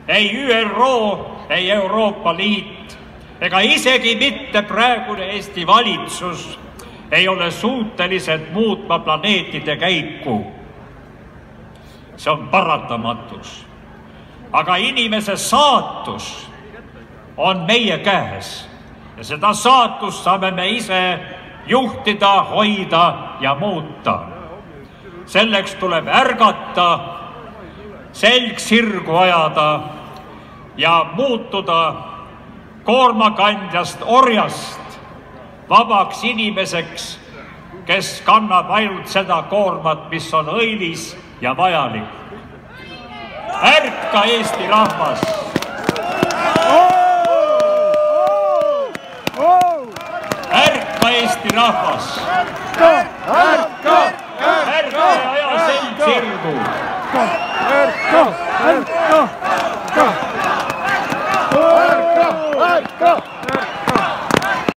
ei ÜRO, ei Euroopa Liit ega isegi mitte praegune Eesti valitsus ei ole suutelised muutma planeetide käiku. See on paratamatus. Aga inimese saatus on meie käes ja seda saatust saame me ise juhtida, hoida ja muuta. Selleks tuleb ärgata, selg sirgu ajada ja muutuda koormakandjast orjast vabaks inimeseks, kes kannab ainult seda koormat, mis on õilis ja vajalik. Ärka, Eesti rahvas! Ärka, Eesti rahvas! Ärka ja aja selg sirgu! Ärka!